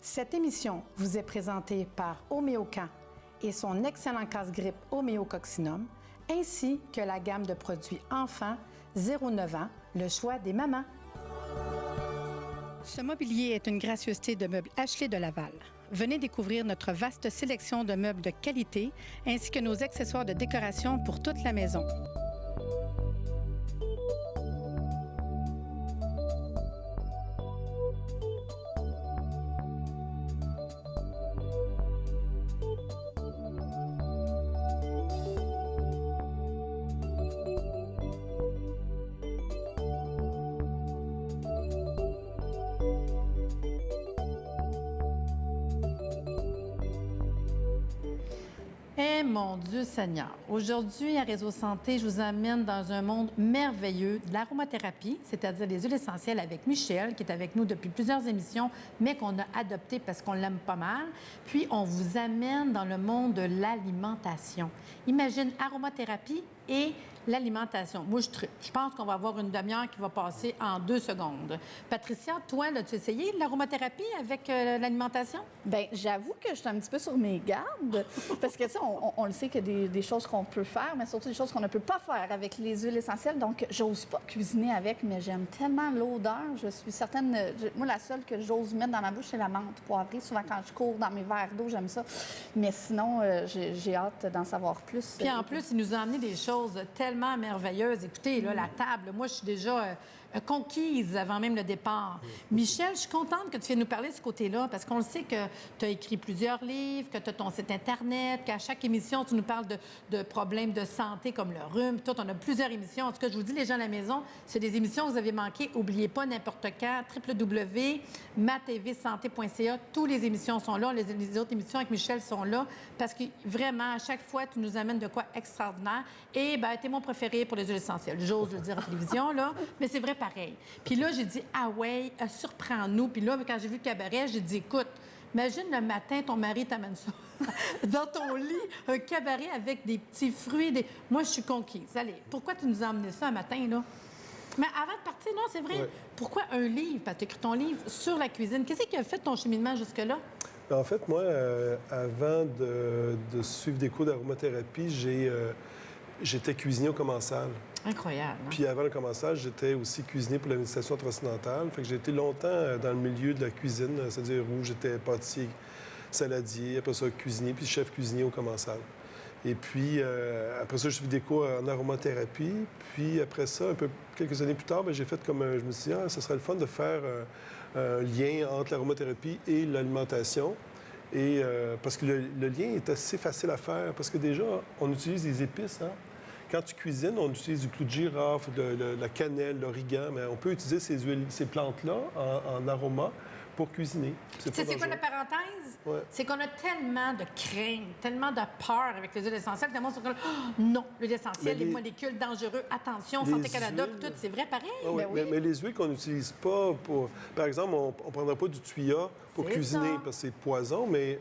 Cette émission vous est présentée par Homéocan et son excellent casse-grippe Homéococcinum, ainsi que la gamme de produits enfants 0-9 ans, le choix des mamans. Ce mobilier est une gracieuseté de meubles Ashley de Laval. Venez découvrir notre vaste sélection de meubles de qualité ainsi que nos accessoires de décoration pour toute la maison. Mon Dieu Seigneur, aujourd'hui à Réseau Santé, je vous amène dans un monde merveilleux de l'aromathérapie, c'est-à-dire les huiles essentielles avec Michel, qui est avec nous depuis plusieurs émissions, mais qu'on a adopté parce qu'on l'aime pas mal. Puis on vous amène dans le monde de l'alimentation. Imagine aromathérapie et l'alimentation. Moi, je pense qu'on va avoir une demi-heure qui va passer en 2 secondes. Patricia, toi, as-tu essayé l'aromathérapie avec l'alimentation? Bien, j'avoue que je suis un petit peu sur mes gardes, parce que, tu sais, on le sait qu'il y a des choses qu'on peut faire, mais surtout des choses qu'on ne peut pas faire avec les huiles essentielles. Donc, j'ose pas cuisiner avec, mais j'aime tellement l'odeur. Je suis certaine... moi, la seule que j'ose mettre dans ma bouche, c'est la menthe poivrée. Souvent, quand je cours dans mes verres d'eau, j'aime ça. Mais sinon, j'ai hâte d'en savoir plus. Puis en plus, il nous a amené des choses tellement merveilleuses. Écoutez, là, la table, moi, je suis déjà conquise avant même le départ. Michel, je suis contente que tu viennes nous parler de ce côté-là, parce qu'on le sait que tu as écrit plusieurs livres, que tu as ton site Internet, qu'à chaque émission, tu nous parles de problèmes de santé comme le rhume. Tout, on a plusieurs émissions. En tout cas, je vous dis, les gens à la maison, c'est des émissions que vous avez manquées. N'oubliez pas, n'importe quand, www.matvsanté.ca. Toutes les émissions sont là. Les autres émissions avec Michel sont là, parce que vraiment, à chaque fois, tu nous amènes de quoi extraordinaire. Et bien, t'es mon préféré pour les huiles essentielles. J'ose le dire à la télévision, là, mais c'est vrai pareil. Puis là, j'ai dit, ah ouais, surprends-nous. Puis là, quand j'ai vu le cabaret, j'ai dit, écoute, imagine le matin, ton mari t'amène ça dans ton lit, un cabaret avec des petits fruits. Moi, je suis conquise. Allez, pourquoi tu nous as amené ça un matin, là? Mais avant de partir, non, c'est vrai. Ouais. Pourquoi un livre? Parce que tu as écrit ton livre sur la cuisine. Qu'est-ce qui a fait ton cheminement jusque-là? En fait, moi, avant de suivre des cours d'aromathérapie, j'étais cuisinier au commensal. Incroyable. Hein? Puis avant le commensal, j'étais aussi cuisinier pour la méditation transcendantale. Fait que j'ai été longtemps dans le milieu de la cuisine, c'est-à-dire où j'étais pâtissier, saladier, après ça cuisinier, puis chef cuisinier au commensal. Et puis après ça, j'ai suivi des cours en aromathérapie. Puis après ça, quelques années plus tard, j'ai fait comme je me suis dit, ce serait le fun de faire un lien entre l'aromathérapie et l'alimentation. Et parce que le lien est assez facile à faire, parce que déjà, on utilise des épices, hein? Quand tu cuisines, on utilise du clou de girofle, la cannelle, l'origan, mais on peut utiliser ces plantes-là en aroma pour cuisiner. C'est quoi la parenthèse? Ouais. C'est qu'on a tellement de crainte, tellement de peur avec les huiles essentielles, tellement on se dit, non, l'huile essentielle, les molécules dangereuses, attention, Santé Canada, puis tout, c'est vrai pareil. Ah oui, mais les huiles qu'on n'utilise pas pour... Par exemple, on ne prendra pas du tuya pour cuisiner parce que c'est poison, mais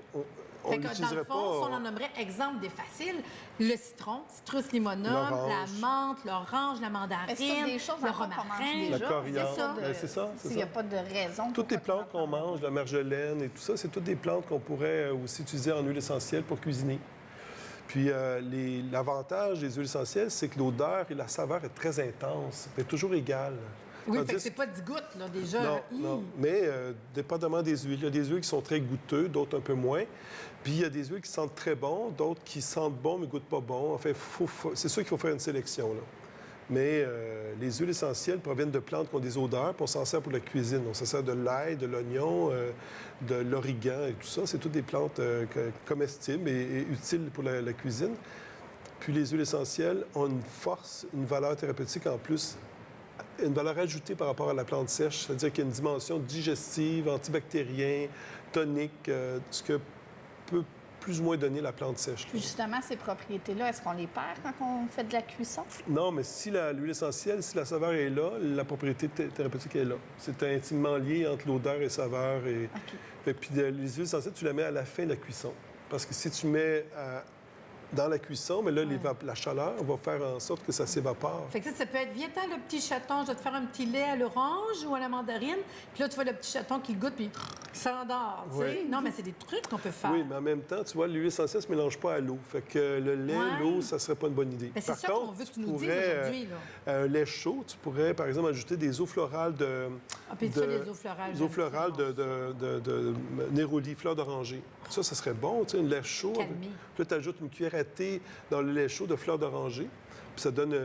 on l'utiliserait pas. Dans le fond, si on en nommerait exemple des faciles, le citron, citrus limonum, la menthe, l'orange, la mandarine, des choses le romarin. La coriandre. C'est ça. Il n'y a pas de raison. Toutes les plantes qu'on mange, la marjolaine et tout ça, c'est toutes des plantes qu'on pourrait aussi utiliser en huile essentielle pour cuisiner. Puis l'avantage des huiles essentielles, c'est que l'odeur et la saveur est très intense. C'est toujours égal. Oui, fait que c'est pas 10 gouttes, là, déjà. Non. Mais dépendamment des huiles. Il y a des huiles qui sont très goûteuses, d'autres un peu moins. Puis il y a des huiles qui sentent très bon, d'autres qui sentent bon mais goûtent pas bon. Enfin, c'est sûr qu'il faut faire une sélection, là. Mais les huiles essentielles proviennent de plantes qui ont des odeurs, puis on s'en sert pour la cuisine. On s'en sert de l'ail, de l'oignon, de l'origan et tout ça. C'est toutes des plantes comestibles et utiles pour la cuisine. Puis les huiles essentielles ont une force, une valeur thérapeutique en plus, une valeur ajoutée par rapport à la plante sèche, c'est-à-dire qu'il y a une dimension digestive, antibactérien, tonique, ce que peut plus ou moins donner la plante sèche. Puis justement, ces propriétés-là, est-ce qu'on les perd quand on fait de la cuisson? Non, mais si l'huile essentielle, si la saveur est là, la propriété thérapeutique est là. C'est intimement lié entre l'odeur et la saveur. Et puis les huiles essentielles, tu la mets à la fin de la cuisson. Parce que si tu mets dans la cuisson, mais là, la chaleur va faire en sorte que ça s'évapore. Fait que ça peut être, viens-t'en le petit chaton, je vais te faire un petit lait à l'orange ou à la mandarine. Puis là, tu vois le petit chaton qui le goûte, puis il s'endort, tu sais. Oui. Non, mais c'est des trucs qu'on peut faire. Oui, mais en même temps, tu vois, l'huile essentielle ne se mélange pas à l'eau. Fait que le lait, l'eau, ça ne serait pas une bonne idée. Mais c'est Par ça contre, qu'on veut que tu tu nous dises pourrais, aujourd'hui, là. un lait chaud, tu pourrais, par exemple, ajouter des eaux florales de... Ah, puis ça, les eaux florales. Des eaux florales de néroli, fleurs d'oranger. Ça serait bon, tu sais, un lait chaud. Calmer. Puis là, tu ajoutes une cuillère à thé dans le lait chaud de fleurs d'oranger. Puis ça donne...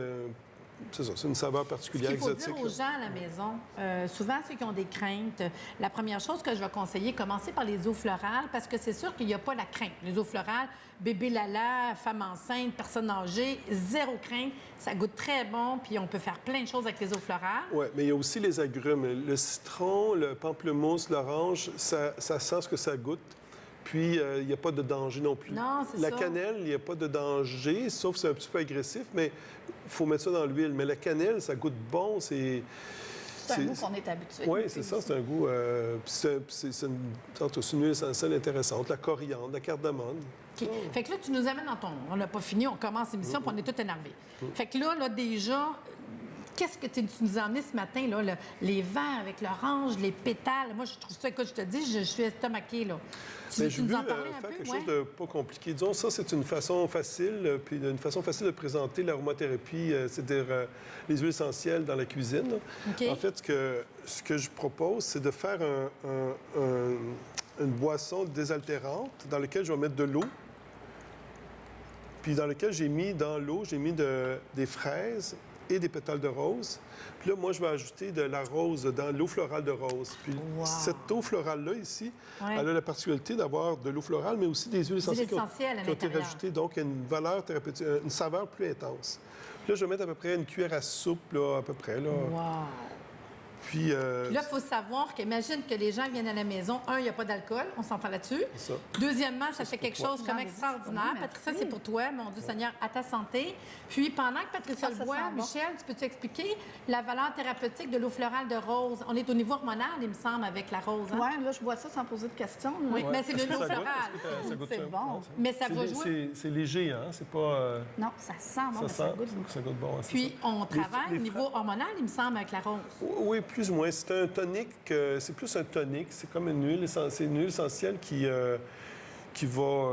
c'est ça, c'est une saveur Ce particulière, qu'il faut exotique. dire aux gens à la maison, souvent ceux qui ont des craintes, la première chose que je vais conseiller, commencer par les eaux florales, parce que c'est sûr qu'il n'y a pas la crainte. Les eaux florales, bébé lala, femme enceinte, personne âgée, zéro crainte. Ça goûte très bon, puis on peut faire plein de choses avec les eaux florales. Oui, mais il y a aussi les agrumes. Le citron, le pamplemousse, l'orange, ça sent ce que ça goûte. Puis, il n'y a pas de danger non plus. Non, c'est la ça. cannelle, il n'y a pas de danger, sauf que c'est un petit peu agressif, mais il faut mettre ça dans l'huile. Mais la cannelle, ça goûte bon, C'est un goût qu'on est habitué. Oui, c'est ça, c'est un goût... c'est une huile essentielle intéressante. La coriandre, la cardamome. OK. Fait que là, tu nous amènes dans ton... On n'a pas fini, on commence l'émission, puis on est tout énervés. Fait que là, déjà... Qu'est-ce que tu nous as amené ce matin, là? Les verres avec l'orange, les pétales. Moi, je trouve ça, écoute, je te dis, je suis estomaquée, là. Tu J'ai nous voulu en parler un faire peu? quelque Ouais. chose de pas compliqué. Disons, ça, c'est une façon facile, puis une façon facile de présenter l'aromathérapie, c'est-à-dire les huiles essentielles dans la cuisine. OK. En fait, ce que je propose, c'est de faire une boisson désaltérante dans laquelle je vais mettre de l'eau, puis dans laquelle j'ai mis dans l'eau, des fraises et des pétales de rose. Puis là, moi, je vais ajouter de la rose dans l'eau florale de rose. Puis cette eau florale-là, ici, elle a la particularité d'avoir de l'eau florale, mais aussi des huiles essentielles qui ont été rajoutées. Donc, il y a une valeur thérapeutique, une saveur plus intense. Puis là, je vais mettre à peu près une cuillère à soupe, là, à peu près. Là. Wow! Puis, Puis là, il faut savoir qu'imagine que les gens viennent à la maison. Un, il n'y a pas d'alcool, on s'entend là-dessus. C'est ça. Deuxièmement, ça fait quelque chose comme J'en ai dit, c'est pour extraordinaire. moi, Patricia, merci. c'est pour toi, mon Dieu Seigneur, à ta santé. Puis pendant que Patricia le Ça boit, sent bon. Michel, tu peux-tu expliquer la valeur thérapeutique de l'eau florale de rose? On est au niveau hormonal, il me semble, avec la rose. Hein? Oui, là, je bois ça sans poser de questions. là. Oui, mais c'est de l'eau Ça goûte? florale. Ça goûte C'est ça? bon. Non, Mais ça va jouer. C'est léger, hein? C'est pas... Non, ça sent bon, mais ça ça goûte. ça goûte bon. c'est Puis ça. on travaille les au niveau hormonal, il me semble, avec la rose. Oui, plus ou moins. C'est un tonique, c'est plus un tonique. C'est comme une huile essentielle qui va...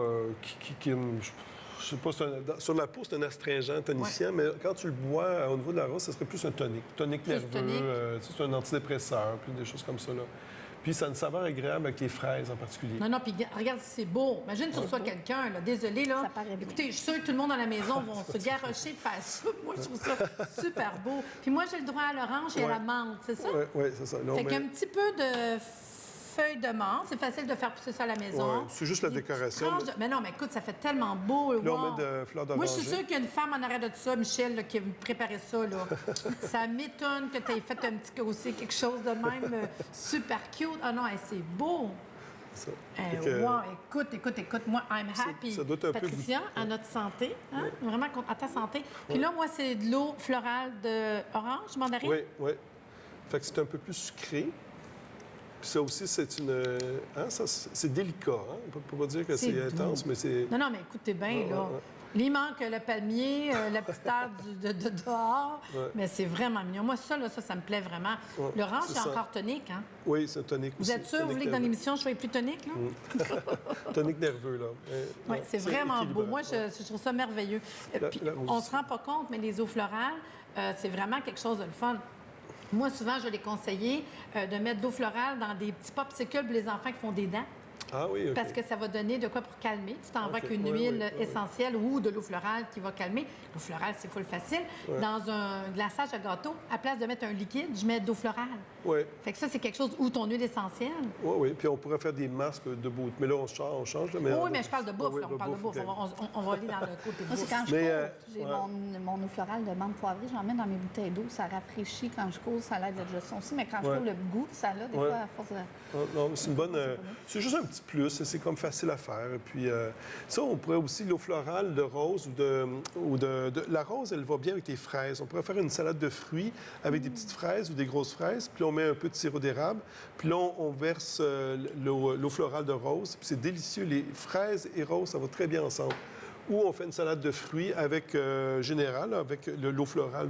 je sais pas, sur la peau, c'est un astringent, tonicien, mais quand tu le bois au niveau de la rose, ça serait plus un tonique. Tonique Plus nerveux, tonique. C'est un antidépresseur, puis des choses comme ça. Là. Puis ça a une saveur agréable avec les fraises en particulier. Non, puis regarde, c'est beau. Imagine que tu reçois quelqu'un, là, désolé, là. Ça paraît bien. Écoutez, je suis sûre que tout le monde dans la maison vont se garrocher et faire ça. Moi, je trouve ça super beau. Puis moi, j'ai le droit à l'orange et à la menthe, c'est ça? Oui, c'est ça. Là, Fait qu'un petit peu de feuilles de menthe, c'est facile de faire pousser ça à la maison. Ouais, c'est juste la Des décoration, petites tranches de- Mais non, mais écoute, ça fait tellement beau. Là, on wow. met de fleurs Moi, je suis d'oranger. sûre qu'il y a une femme en arrière de ça, Michel, là, qui a préparé ça. Là. Ça m'étonne que tu aies fait un petit aussi quelque chose de même super cute. Ah non, hey, c'est beau. Ça. Eh, Fait que- wow, écoute, moi, I'm happy. ça doit être un peu Patricia, à notre santé, hein? Vraiment à ta santé. Puis là, moi, c'est de l'eau florale d'orange, mandarine. Oui, oui. Fait que c'est un peu plus sucré. Puis ça aussi, c'est une... Hein, ça, c'est délicat. Hein? On peut pas dire que C'est c'est doux. intense, mais c'est... Non, mais écoutez bien, Ouais, là. ouais, ouais. Il manque le palmier, la petite terre de dehors, Ouais. mais c'est vraiment mignon. Moi, ça, ça me plaît vraiment. Ouais, L'orange, c'est c'est ça. encore tonique, hein? Oui, c'est un tonique Vous aussi. êtes sûr, vous Tonique voulez que dans nerveux. l'émission, je sois plus tonique, là? Tonique nerveux, là. Oui, c'est vraiment beau. équilibrant. Moi, je trouve ça merveilleux. Puis, la rose on aussi. se rend pas compte, mais les eaux florales, c'est vraiment quelque chose de le fun. Moi, souvent, je les conseillé de mettre de l'eau florale dans des petits popsicles pour les enfants qui font des dents. Ah oui, OK. Parce que ça va donner de quoi pour calmer. Tu t'en vas OK. avec une Oui, huile oui, oui. essentielle ou de l'eau florale qui va calmer. L'eau florale, c'est full facile. Dans un glaçage à gâteau, à place de mettre un liquide, je mets de l'eau florale. Oui, Fait que ça, c'est quelque chose où ton huile essentielle. oui, oui. Puis on pourrait faire des masques de beauté. Mais là, on change là, mais Oui, mais je parle de bouffe. Oui, là, on parle de bouffe. OK. On va aller dans le côté Moi, c'est bouffe. quand je Mais, cours, j'ai ouais. mon eau florale de menthe poivrée, j'en mets dans mes bouteilles d'eau, ça rafraîchit quand je cours, ça l'aide la digestion aussi, mais quand je Ouais. cours, le goût que ça a, des Ouais. fois, à force de... Non, non, c'est une bonne. C'est juste un petit plus. C'est comme facile à faire. Et puis, ça, on pourrait aussi l'eau florale de rose la rose, elle va bien avec les fraises. On pourrait faire une salade de fruits avec des petites fraises ou des grosses fraises. Puis on met un peu de sirop d'érable. Puis là, on verse l'eau florale de rose. Puis c'est délicieux. Les fraises et roses, ça va très bien ensemble. Ou on fait une salade de fruits avec général, avec l'eau florale.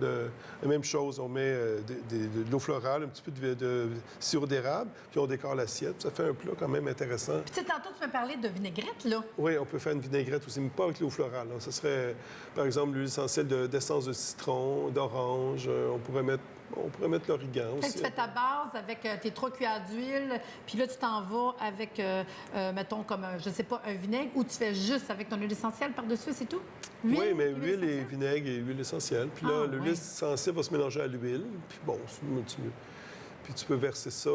La même chose, on met de l'eau florale, un petit peu de sirop d'érable, puis on décore l'assiette. Ça fait un plat quand même intéressant. Puis, tu sais, tantôt, tu me parlais de vinaigrette, là. Oui, on peut faire une vinaigrette aussi, mais pas avec l'eau florale. Là. Ça serait, par exemple, l'huile essentielle d'essence de citron, d'orange. On pourrait mettre l'origan Fait aussi. que tu fais ta base avec tes 3 cuillères d'huile, puis là, tu t'en vas avec, mettons, comme, je sais pas, un vinaigre, ou tu fais juste avec ton huile essentielle par-dessus, c'est tout? Oui, mais huile et essentielle? vinaigre et huile essentielle. Puis là, Ah, l'huile ouais. essentielle va se mélanger à l'huile. Puis bon, puis tu peux verser ça,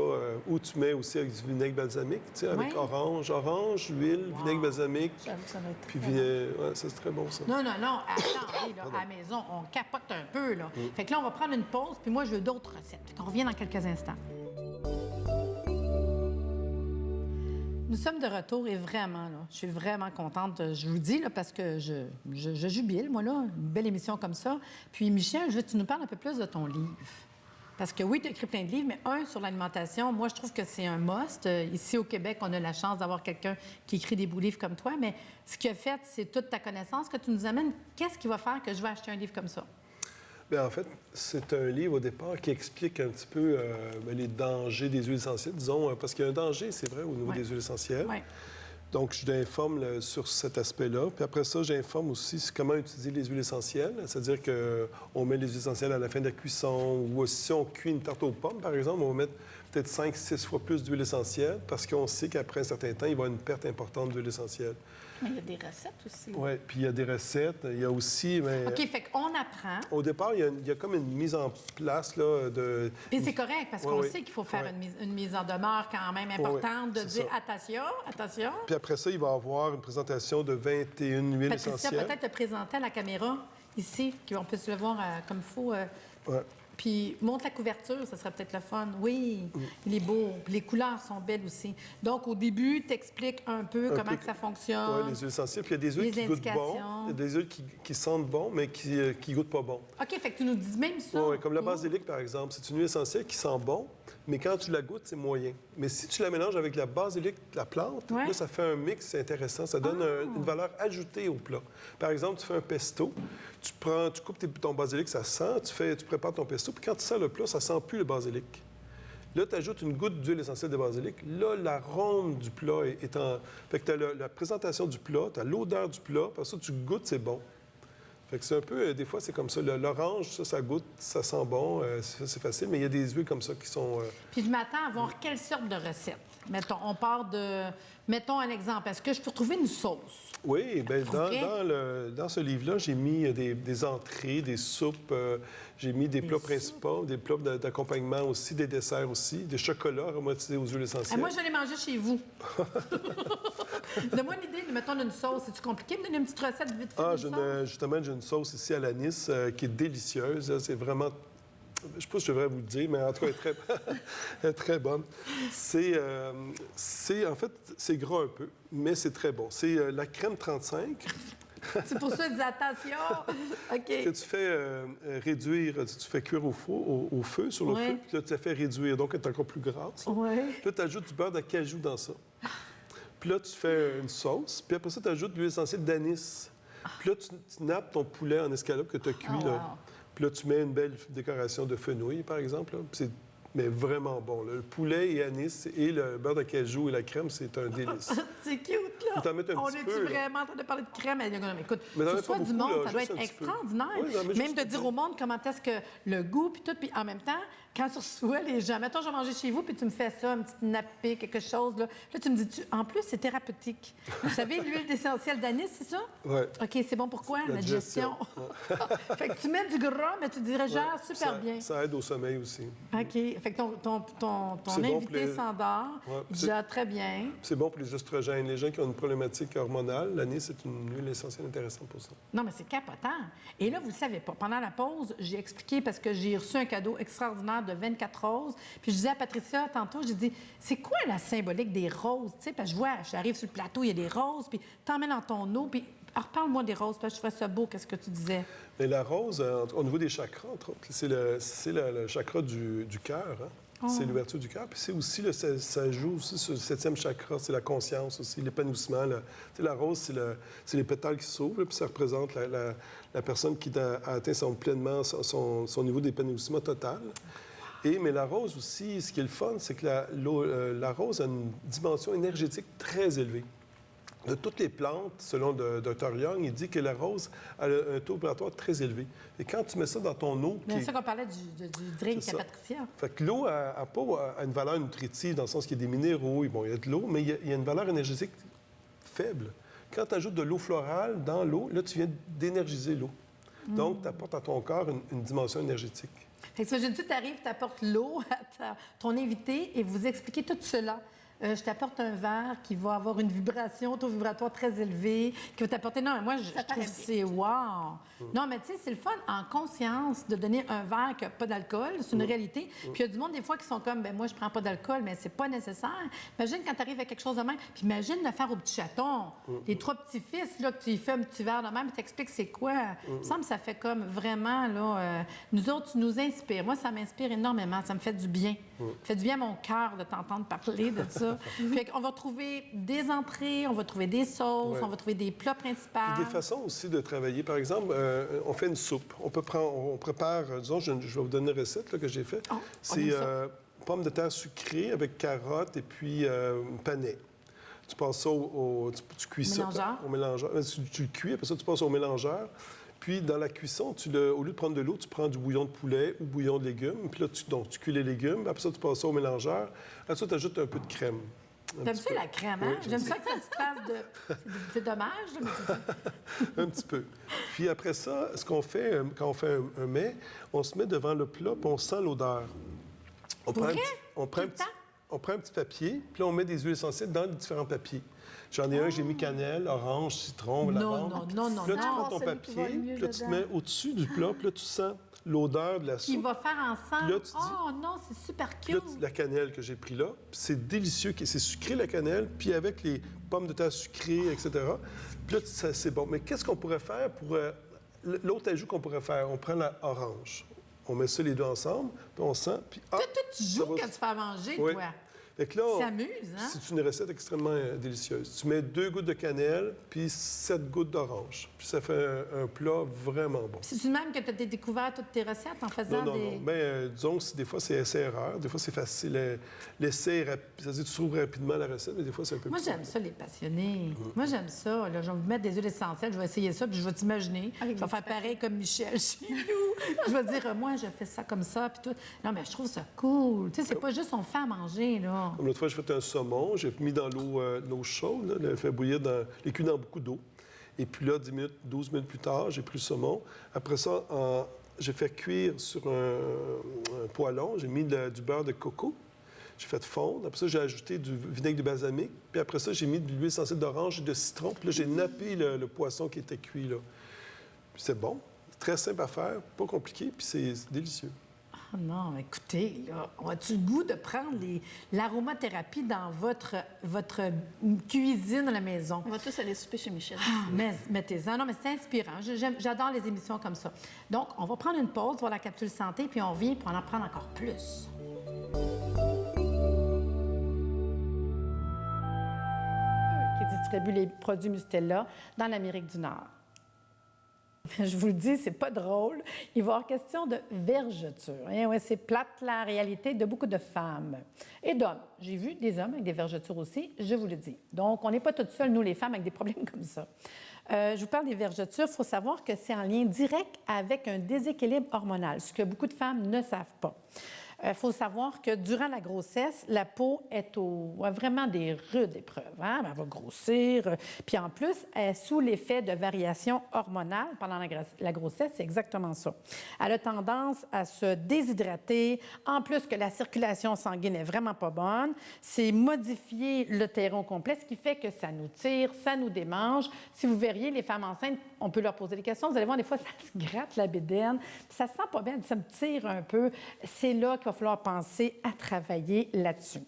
ou tu mets aussi avec du vinaigre balsamique, tu sais, avec Ouais. orange, huile, vinaigre balsamique. J'avoue que ça va être Puis très bon. vinaigre, ouais, ça c'est très bon ça. Non, attendez, là, à la maison, on capote un peu, là. Fait que là, on va prendre une pause, puis moi, je veux d'autres recettes. Fait qu'on revient dans quelques instants. Nous sommes de retour et vraiment, là, je suis vraiment contente. Je vous dis, là, parce que je jubile, moi, là, une belle émission comme ça. Puis, Michel, je veux que tu nous parles un peu plus de ton livre. Parce que oui, tu as écrit plein de livres, mais un sur l'alimentation, moi, je trouve que c'est un must. Ici, au Québec, on a la chance d'avoir quelqu'un qui écrit des beaux livres comme toi, mais ce qu'il a fait, c'est toute ta connaissance que tu nous amènes. Qu'est-ce qui va faire que je vais acheter un livre comme ça? Bien, en fait, c'est un livre au départ qui explique un petit peu les dangers des huiles essentielles, disons, parce qu'il y a un danger, c'est vrai, au niveau Ouais. des huiles essentielles. Ouais. Donc, je l'informe sur cet aspect-là. Puis après ça, j'informe aussi sur comment utiliser les huiles essentielles. C'est-à-dire qu'on met les huiles essentielles à la fin de la cuisson. Ou si on cuit une tarte aux pommes, par exemple, on va mettre peut-être 5-6 fois plus d'huile essentielle parce qu'on sait qu'après un certain temps, il va y avoir une perte importante d'huile essentielle. Mais il y a des recettes aussi. Oui, puis il y a des recettes. Il y a aussi... Mais, OK, fait qu'on apprend. au départ, il y a comme une mise en place là, de... Et c'est correct, parce Oui, qu'on oui. sait qu'il faut faire Ouais. une mise en demeure quand même importante, de c'est dire ça. attention. Puis après ça, il va y avoir une présentation de 21 huiles Patricia, essentielles. peut-être te présenter à la caméra, ici, qu'on puisse le voir comme il faut. Ouais. Puis montre la couverture, ça serait peut-être le fun. Oui, il est beau. Puis les couleurs sont belles aussi. Donc, au début, tu expliques un peu comment que ça fonctionne. Oui, les huiles essentielles. Puis il y a des huiles Les qui goûtent bon. indications. Il y a des huiles qui sentent bon, mais qui goûtent pas bon. OK, fait que tu nous dis même ça. Oui, comme la basilic, par exemple. C'est une huile essentielle qui sent bon, mais quand tu la goûtes, c'est moyen. Mais si tu la mélanges avec la basilic, la plante, Ouais. là, ça fait un mix, c'est intéressant. Ça donne une valeur ajoutée au plat. Par exemple, tu fais un pesto, tu coupes ton basilic, ça sent, tu prépares ton pesto, puis quand tu sers le plat, ça sent plus le basilic. Là, tu ajoutes une goutte d'huile essentielle de basilic. Là, l'arôme du plat est en... Fait que tu as la présentation du plat, tu as l'odeur du plat, puis ça, tu goûtes, c'est bon. Fait que c'est un peu... des fois, c'est comme ça. L'orange, ça goûte, ça sent bon, c'est facile, mais il y a des huiles comme ça qui sont... Puis je m'attends à voir quelle sorte de recette. Mettons, on part de... Mettons un exemple. Est-ce que je peux trouver une sauce? Oui, bien, Vrai? dans ce livre-là, j'ai mis des entrées, des soupes, j'ai mis des plats principaux, des plats d'accompagnement aussi, des desserts aussi, des chocolats aromatisés aux huiles essentielles. Ah, moi, je vais les manger chez vous. Donne-moi une idée, mettons, d'une sauce. C'est-tu compliqué de me donner une petite recette vite fait? Justement, j'ai une sauce ici à l'anis qui est délicieuse. Là, c'est vraiment... Je ne sais pas si je devrais vous le dire, mais en tout cas, elle est très bonne. En fait, c'est gras un peu, mais c'est très bon. C'est la crème 35 C'est pour ça que je dis attention. OK. que tu fais réduire, tu fais cuire au feu, sur le Ouais. feu, puis là, tu la fais réduire, donc elle est encore plus grasse. Oui. Puis là, tu ajoutes du beurre d'acajou dans ça. Puis là, tu fais une sauce, puis après ça, tu ajoutes de l'huile essentielle d'anis. Puis là, tu nappes ton poulet en escalope que tu as cuit. Oh, là. wow. Puis là, tu mets une belle décoration de fenouil, par exemple. Là. Puis mais vraiment bon. Là. Le poulet et anis et le beurre d'acajou et la crème, c'est un délice. C'est cute, là. Faut t'en mettre un On petit est-tu peu, là. vraiment en train de parler de crème? Non, mais écoute, Mais t'en ce mets soit pas du beaucoup, monde, là, ça doit juste être un petit peu. extraordinaire. Oui, j'en mets juste Même un de petit dire peu. au monde comment est-ce que le goût, puis tout, puis en même temps, quand tu reçois les gens, mettons, je vais manger chez vous, puis tu me fais ça, une petite nappée, quelque chose, là. Là, tu me dis, en plus, c'est thérapeutique. Vous savez, l'huile essentielle d'anis, c'est ça? Oui. OK, c'est bon pourquoi? La La digestion. fait que tu mets du gras, mais tu digères super bien. Ça aide au sommeil aussi. OK. Fait que ton C'est bon invité pour les- s'endort, Ouais, il c'est- digère très bien. C'est bon pour les oestrogènes. Les gens qui ont une problématique hormonale, l'anis, c'est une huile essentielle intéressante pour ça. Non, mais c'est capotant. Et là, vous le savez pas. Pendant la pause, j'ai expliqué parce que j'ai reçu un cadeau extraordinaire de 24 roses. Puis je disais à Patricia tantôt, j'ai dit, c'est quoi la symbolique des roses? Tu sais, parce que je vois, j'arrive sur le plateau, il y a des roses, puis t'emmènes dans ton eau, puis alors, parle-moi des roses, parce que je trouvais ça beau, qu'est-ce que tu disais? Mais la rose, au niveau des chakras, entre autres, c'est le chakra du cœur. Hein? C'est l'ouverture du cœur. Puis c'est aussi, là, ça joue aussi sur le 7e chakra, c'est la conscience aussi, l'épanouissement. Là. Tu sais, la rose, c'est les pétales qui s'ouvrent, là, puis ça représente la personne qui a atteint pleinement son niveau d'épanouissement total. Mais la rose aussi, ce qui est le fun, c'est que la rose a une dimension énergétique très élevée. De toutes les plantes, selon Dr. Young, il dit que la rose a un taux vibratoire très élevé. Et quand tu mets ça dans ton eau... C'est ça qu'on parlait du drink à Patricia. Fait que l'eau a une valeur nutritive, dans le sens qu'il y a des minéraux, il y a de l'eau, mais il y a une valeur énergétique faible. Quand tu ajoutes de l'eau florale dans l'eau, là, tu viens d'énergiser l'eau. Donc, tu apportes à ton corps une dimension énergétique. Fait que imagine-tu, tu arrives, tu apportes l'eau à ton invité et vous expliquez tout cela. Je t'apporte un verre qui va avoir une vibration, taux vibratoire très élevé, qui va t'apporter... Non, mais moi, je trouve que c'est wow! Non, mais tu sais, c'est le fun, en conscience, de donner un verre qui n'a pas d'alcool. C'est une réalité. Puis il y a du monde, des fois, qui sont comme, ben moi, je prends pas d'alcool, mais c'est pas nécessaire. Imagine quand tu arrives à quelque chose de même. Puis imagine le faire au petit chaton. Les 3 petits-fils, là, que tu y fais un petit verre de même, puis t'expliques c'est quoi. Il me semble que ça fait comme vraiment, là... nous autres, tu nous inspires. Moi, ça m'inspire énormément. Ça me fait du bien. Ça fait du bien à mon cœur de t'entendre parler de ça. Fait qu'on va trouver des entrées, on va trouver des sauces, on va trouver des plats principaux. Et des façons aussi de travailler. Par exemple, on fait une soupe. On prépare, disons, je vais vous donner une recette là, que j'ai faite. C'est pommes de terre sucrées avec carottes et puis panais. Tu passes ça tu cuis ça au mélangeur. Tu le cuis, après ça, tu passes au mélangeur. Puis, dans la cuisson, au lieu de prendre de l'eau, tu prends du bouillon de poulet ou bouillon de légumes. Puis là, tu cuis les légumes. Après ça, tu passes ça au mélangeur. Après ça, tu ajoutes un peu de crème. T'aimes-tu la crème, hein? J'aime ça que ça te fasse de... C'est dommage, mais c'est ça. Un petit peu. Puis après ça, ce qu'on fait, quand on fait un mets, on se met devant le plat, puis on sent l'odeur. On prend un petit papier, puis là, on met des huiles essentielles dans les différents papiers. J'en ai un, j'ai mis cannelle, orange, citron, lavande. Non. Là, tu prends ton papier, puis là, tu te mets au-dessus du plat, puis là, tu sens l'odeur de la soupe. Qui va faire ensemble. Là, tu dis, oh non, c'est super cute. Là, la cannelle que j'ai pris là, c'est délicieux, c'est sucré la cannelle, puis avec les pommes de terre sucrées, etc. Puis là, c'est bon. Mais qu'est-ce qu'on pourrait faire pour... l'autre ajout qu'on pourrait faire, on prend la orange. On met ça les deux ensemble, puis on sent, puis... Toi, tu joues quand tu fais à manger, toi. Fait que là, s'amuse, hein? C'est une recette extrêmement délicieuse. Tu mets 2 gouttes de cannelle, puis 7 gouttes d'orange. Puis ça fait un plat vraiment bon. C'est-tu même que tu as découvert toutes tes recettes en faisant Non. Mais disons que des fois, c'est essai-erreur. Des fois, c'est facile. L'essai, ça veut dire que tu trouves rapidement la recette, mais des fois, c'est un peu Moi, plus j'aime ça, les passionnés. Moi, j'aime ça. Là, je vais vous mettre des huiles essentielles. Je vais essayer ça, puis je vais t'imaginer. Je vais faire pareil comme Michel chez nous. Je vais dire, moi, je fais ça comme ça, puis tout. Non, mais je trouve ça cool. Tu sais, c'est pas juste on fait à manger, là. Comme l'autre fois, j'ai fait un saumon, j'ai mis dans l'eau chaude, là, fait bouillir les cuits dans beaucoup d'eau. Et puis là, 10 minutes, 12 minutes plus tard, j'ai pris le saumon. Après ça, j'ai fait cuire sur un poêlon, j'ai mis du beurre de coco, j'ai fait fondre. Après ça, j'ai ajouté du vinaigre de balsamique. Puis après ça, j'ai mis de l'huile essentielle d'orange et de citron. Puis là, j'ai nappé le poisson qui était cuit, là. Puis c'est bon, très simple à faire, pas compliqué, puis c'est délicieux. Ah non, écoutez, là, as-tu le goût de prendre l'aromathérapie dans votre cuisine à la maison? On va tous aller souper chez Michel. Mais mettez-en. Non, mais c'est inspirant. J'adore les émissions comme ça. Donc, on va prendre une pause, voir la capsule santé, puis on revient pour en apprendre encore plus. Qui distribue les produits Mustela dans l'Amérique du Nord. Je vous le dis, c'est pas drôle. Il va y avoir question de vergeture. Et ouais, c'est plate la réalité de beaucoup de femmes et d'hommes. J'ai vu des hommes avec des vergetures aussi, je vous le dis. Donc, on n'est pas toutes seules, nous, les femmes, avec des problèmes comme ça. Je vous parle des vergetures. Il faut savoir que c'est en lien direct avec un déséquilibre hormonal, ce que beaucoup de femmes ne savent pas. Il faut savoir que durant la grossesse, la peau a vraiment des rudes épreuves. Hein? Elle va grossir. Puis en plus, elle est sous l'effet de variations hormonales pendant la grossesse. C'est exactement ça. Elle a tendance à se déshydrater. En plus que la circulation sanguine n'est vraiment pas bonne. C'est modifier le terreau complet, ce qui fait que ça nous tire, ça nous démange. Si vous verriez les femmes enceintes, on peut leur poser des questions. Vous allez voir, des fois, ça se gratte la bédaine. Ça se sent pas bien, ça me tire un peu. C'est là qu'il va falloir penser à travailler là-dessus.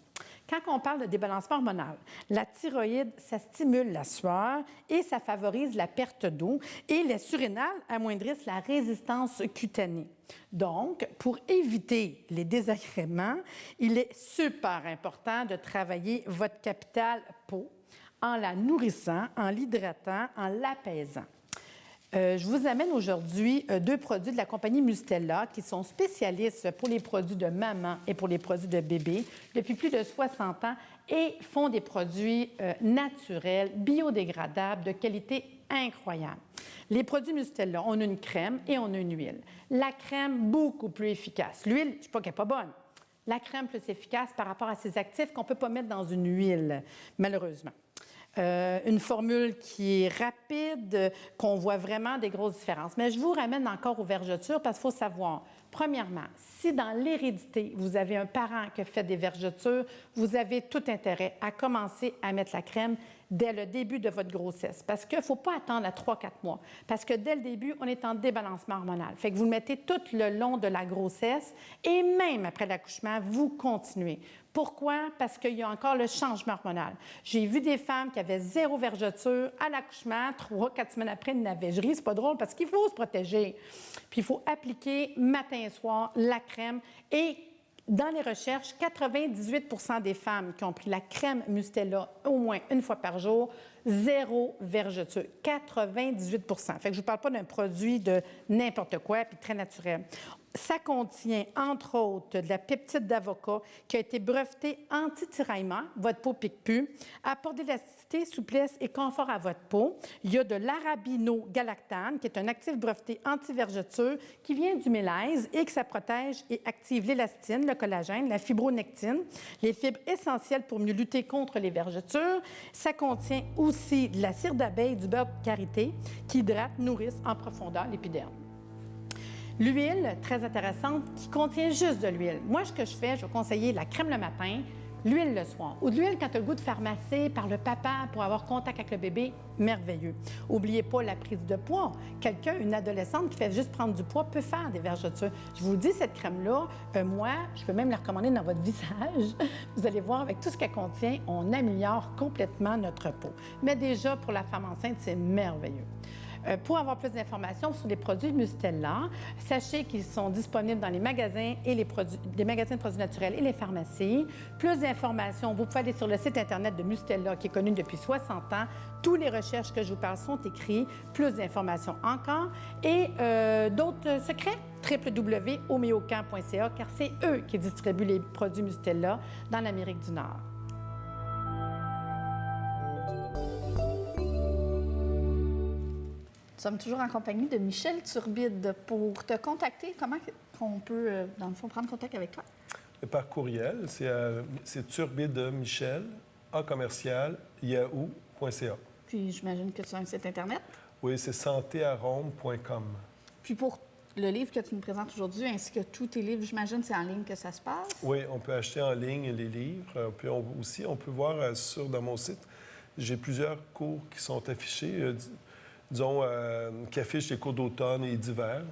Quand on parle de débalancement hormonal, la thyroïde, ça stimule la sueur et ça favorise la perte d'eau et les surrénales amoindrissent la résistance cutanée. Donc, pour éviter les désagréments, il est super important de travailler votre capital peau en la nourrissant, en l'hydratant, en l'apaisant. Je vous amène aujourd'hui 2 produits de la compagnie Mustela qui sont spécialistes pour les produits de maman et pour les produits de bébé depuis plus de 60 ans et font des produits naturels, biodégradables, de qualité incroyable. Les produits Mustela, on a une crème et on a une huile. La crème, beaucoup plus efficace. L'huile, je ne dis pas qu'elle n'est pas bonne. La crème plus efficace par rapport à ces actifs qu'on ne peut pas mettre dans une huile, malheureusement. Une formule qui est rapide, qu'on voit vraiment des grosses différences. Mais je vous ramène encore aux vergetures parce qu'il faut savoir, premièrement, si dans l'hérédité, vous avez un parent qui fait des vergetures, vous avez tout intérêt à commencer à mettre la crème dès le début de votre grossesse. Parce qu'il ne faut pas attendre à 3-4 mois. Parce que dès le début, on est en débalancement hormonal. Fait que vous le mettez tout le long de la grossesse et même après l'accouchement, vous continuez. Pourquoi? Parce qu'il y a encore le changement hormonal. J'ai vu des femmes qui avaient 0 vergeture à l'accouchement, 3-4 semaines après, une navégerie. C'est pas drôle parce qu'il faut se protéger. Puis il faut appliquer matin et soir la crème. Et dans les recherches, 98 % des femmes qui ont pris la crème Mustela au moins une fois par jour, 0 vergeture. 98 % Fait que je ne vous parle pas d'un produit de n'importe quoi, puis très naturel. Ça contient, entre autres, de la peptide d'avocat qui a été brevetée anti-tiraillement, votre peau pique plus, apporte d'élasticité, souplesse et confort à votre peau. Il y a de l'arabinogalactane, qui est un actif breveté anti-vergeture, qui vient du mélèze et que ça protège et active l'élastine, le collagène, la fibronectine, les fibres essentielles pour mieux lutter contre les vergetures. Ça contient aussi de la cire d'abeille, du beurre de karité, qui hydrate, nourrisse en profondeur l'épiderme. L'huile, très intéressante, qui contient juste de l'huile. Moi, ce que je fais, je vais conseiller la crème le matin, l'huile le soir. Ou de l'huile quand tu as le goût de faire masser par le papa pour avoir contact avec le bébé, merveilleux. N'oubliez pas la prise de poids. Quelqu'un, une adolescente qui fait juste prendre du poids peut faire des vergetures. Je vous dis, cette crème-là, moi, je peux même la recommander dans votre visage. Vous allez voir, avec tout ce qu'elle contient, on améliore complètement notre peau. Mais déjà, pour la femme enceinte, c'est merveilleux. Pour avoir plus d'informations sur les produits Mustela, sachez qu'ils sont disponibles dans les magasins et les magasins de produits naturels et les pharmacies. Plus d'informations, vous pouvez aller sur le site Internet de Mustela, qui est connu depuis 60 ans. Toutes les recherches que je vous parle sont écrites. Plus d'informations encore. Et d'autres secrets? www.homeocamp.ca, car c'est eux qui distribuent les produits Mustela dans l'Amérique du Nord. Nous sommes toujours en compagnie de Michel Turbide. Pour te contacter, comment on peut, dans le fond, prendre contact avec toi? Par courriel, c'est turbidemichel, @yahoo.ca. Puis j'imagine que tu as un site Internet. Oui, c'est santéarome.com. Puis pour le livre que tu nous présentes aujourd'hui, ainsi que tous tes livres, j'imagine c'est en ligne que ça se passe? Oui, on peut acheter en ligne les livres. Puis on peut voir dans mon site, j'ai plusieurs cours qui sont affichés. Disons, qui affiche les cours d'automne et d'hiver.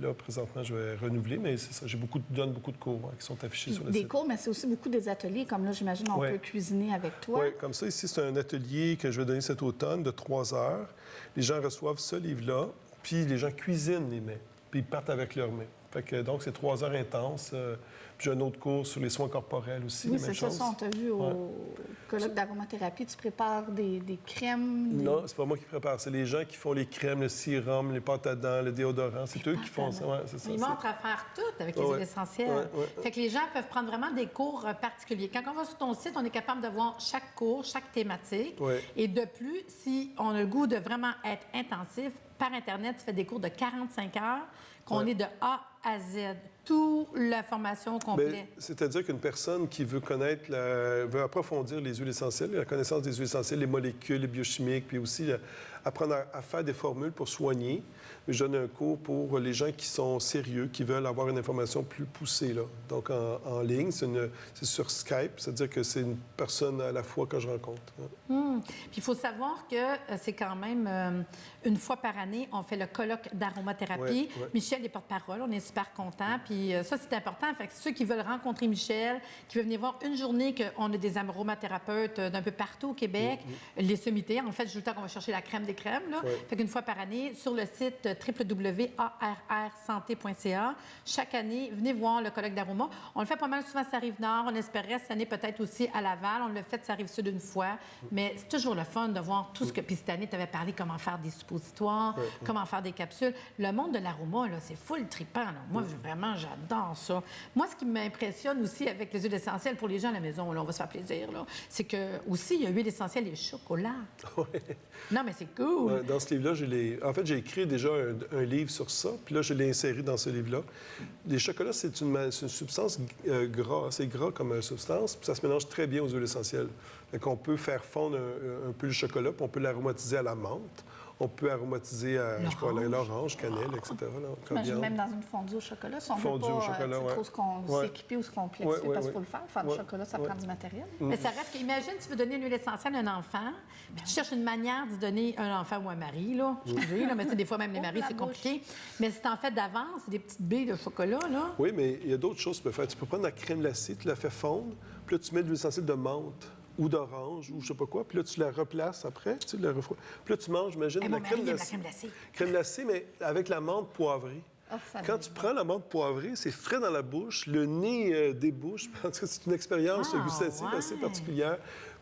Là, présentement, je vais renouveler, mais c'est ça. Donne beaucoup de cours qui sont affichés sur le site. Des cours, mais c'est aussi beaucoup des ateliers. Comme là, j'imagine, on peut cuisiner avec toi. Oui, comme ça, ici, c'est un atelier que je vais donner cet automne de 3 heures. Les gens reçoivent ce livre-là, puis les gens cuisinent les mets, puis ils partent avec leurs mets. Fait que, donc, c'est 3 heures intenses. Puis j'ai un autre cours sur les soins corporels aussi. Oui, c'est ça. On t'a vu au colloque d'aromathérapie. Tu prépares des crèmes? Non, c'est pas moi qui prépare. C'est les gens qui font les crèmes, le sérum, les pâtes à dents, le déodorant. C'est eux qui font ça. Ouais, c'est ça. Ils montrent à faire tout avec les huiles essentielles. Fait que les gens peuvent prendre vraiment des cours particuliers. Quand on va sur ton site, on est capable de voir chaque cours, chaque thématique. Et de plus, si on a le goût de vraiment être intensif, par Internet, tu fais des cours de 45 heures, qu'on est de A à Z, toute la formation complète. C'est-à-dire qu'une personne qui veut veut approfondir les huiles essentielles, la connaissance des huiles essentielles, les molécules, les biochimiques, puis aussi apprendre à faire des formules pour soigner. Je donne un cours pour les gens qui sont sérieux, qui veulent avoir une information plus poussée. Là. Donc, en ligne, c'est sur Skype, c'est-à-dire que c'est une personne à la fois que je rencontre. Puis il faut savoir que c'est quand même une fois par année, on fait le colloque d'aromathérapie. Ouais. Michel est porte-parole, on est super contents. Puis ça, c'est important. Fait que ceux qui veulent rencontrer Michel, qui veulent venir voir une journée qu'on a des aromathérapeutes d'un peu partout au Québec, les sommités. En fait, je dis qu'on va chercher la crème des crèmes. Là. Fait qu'une fois par année, sur le site www.arrsanté.ca, chaque année, venez voir le colloque d'aroma. On le fait pas mal souvent à Rive-Nord. On espérait cette année peut-être aussi à Laval. On l'a fait à Rive-Sud une fois. Mais c'est toujours le fun de voir tout ce que... Puis cette année, tu avais parlé comment faire des suppositoires, comment faire des capsules. Le monde de l'aroma, là, c'est full trippant. Là. Moi, vraiment, j'adore ça. Moi, ce qui m'impressionne aussi avec les huiles essentielles pour les gens à la maison, là, on va se faire plaisir, là, c'est que aussi, il y a huile essentielle et chocolat. Non, mais c'est cool. Ouais, dans ce livre-là, en fait, j'ai écrit déjà un livre sur ça, puis là, je l'ai inséré dans ce livre-là. Les chocolats, c'est une substance gras, assez gras comme substance, puis ça se mélange très bien aux huiles essentielles. Donc, on peut faire fondre un peu le chocolat, puis on peut l'aromatiser à la menthe. On peut aromatiser à l'orange, cannelle, etc. J'imagine même dans une fondue au chocolat. Si on ne veut pas trop s'équiper ou se complexer, parce qu'il faut le faire. Faire du chocolat, ça prend du matériel. Mais ça reste qu'imagine, tu veux donner une huile essentielle à un enfant, puis tu cherches une manière d'y donner un enfant ou un mari, là. Excusez, là, mais tu sais, des fois, même les maris, c'est compliqué. Mais si tu en fais d'avance, c'est des petites billes de chocolat, là. Oui, mais il y a d'autres choses que tu peux faire. Tu peux prendre la crème glacée, tu la fais fondre, puis là, tu mets de l'huile essentielle de menthe ou d'orange, ou je sais pas quoi, puis là, tu la replaces après, tu la refroidis. Puis là, tu manges, imagine, la crème glacée. Crème glacée, mais avec la menthe poivrée. Quand tu prends la menthe poivrée, c'est frais dans la bouche, le nez débouche, parce que c'est une expérience gustative assez particulière.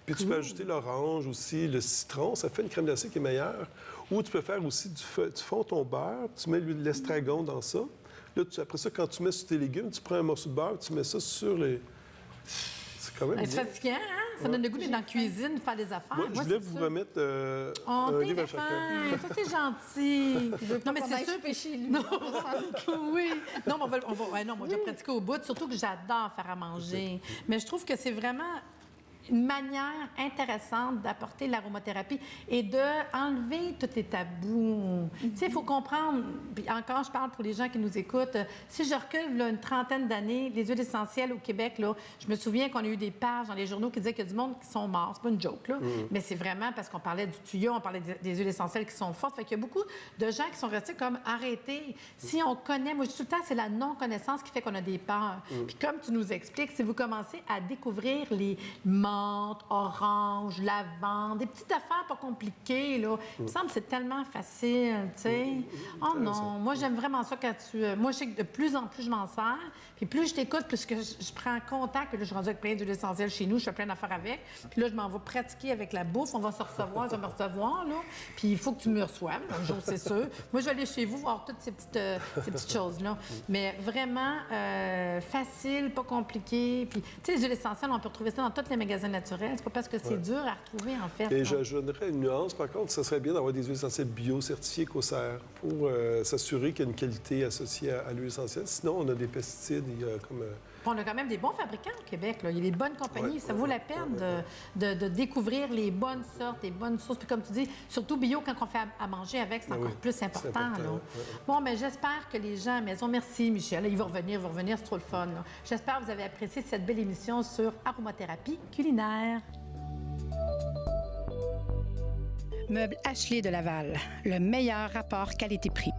Puis tu peux ajouter l'orange aussi, le citron, ça fait une crème glacée qui est meilleure. Ou tu peux faire aussi tu fonds ton beurre, tu mets de l'estragon dans ça. Là, après ça, quand tu mets sur tes légumes, tu prends un morceau de beurre, tu mets ça sur les... C'est quand même c'est fatigant, hein? Ça donne le goût d'être dans la cuisine, faire des affaires. Moi, je voulais vous remettre un livre à chacun. Ça, c'est gentil. Non, mais c'est sûr. Chez lui. Non. Oui. Non, mais moi, je vais pratiquer au bout. Surtout que j'adore faire à manger. Mais je trouve que c'est vraiment une manière intéressante d'apporter l'aromathérapie et d'enlever tous les tabous. Tu sais, il faut comprendre, puis encore, je parle pour les gens qui nous écoutent, si je recule là, une trentaine d'années, les huiles essentielles au Québec, là, je me souviens qu'on a eu des pages dans les journaux qui disaient qu'il y a du monde qui sont morts. C'est pas une joke, là, mais c'est vraiment parce qu'on parlait du tuyau, on parlait des huiles essentielles qui sont fortes. Fait qu'il y a beaucoup de gens qui sont restés comme arrêtés. Si on connaît, moi je dis tout le temps, c'est la non-connaissance qui fait qu'on a des peurs. Puis comme tu nous expliques, si vous commencez à découvrir les menthe, orange, lavande, des petites affaires pas compliquées, là. Il me semble que c'est tellement facile, tu sais. Oh non, moi, j'aime vraiment ça quand tu... Moi, je sais que de plus en plus, je m'en sers. Puis plus je t'écoute, plus que je prends contact. Puis là, je suis rendue avec plein d'huiles essentielles chez nous. Je fais plein d'affaires avec. Puis là, je m'en vais pratiquer avec la bouffe. On va se recevoir, je vais me recevoir, là. Puis il faut que tu me reçoives, un jour, c'est sûr. Moi, je vais aller chez vous voir toutes ces petites choses-là. Mais vraiment facile, pas compliqué. Puis, tu sais, les huiles essentielles, on peut retrouver ça dans tous les magasins naturels. C'est pas parce que c'est dur à retrouver, en fait. Et j'ajouterais une nuance, par contre, ça serait bien d'avoir des huiles essentielles bio certifiées COSER pour s'assurer qu'il y a une qualité associée à l'huile essentielle. Sinon, on a des pesticides, il y a comme... On a quand même des bons fabricants au Québec. Là. Il y a des bonnes compagnies. Ça vaut la peine de découvrir les bonnes sortes, les bonnes sources. Puis comme tu dis, surtout bio, quand on fait à manger avec, c'est encore plus important. Là. Bon, mais j'espère que les gens à la maison... Merci, Michel. Il va revenir, c'est trop le fun. Là. J'espère que vous avez apprécié cette belle émission sur aromathérapie culinaire. Meubles Ashley de Laval, le meilleur rapport qualité-prix.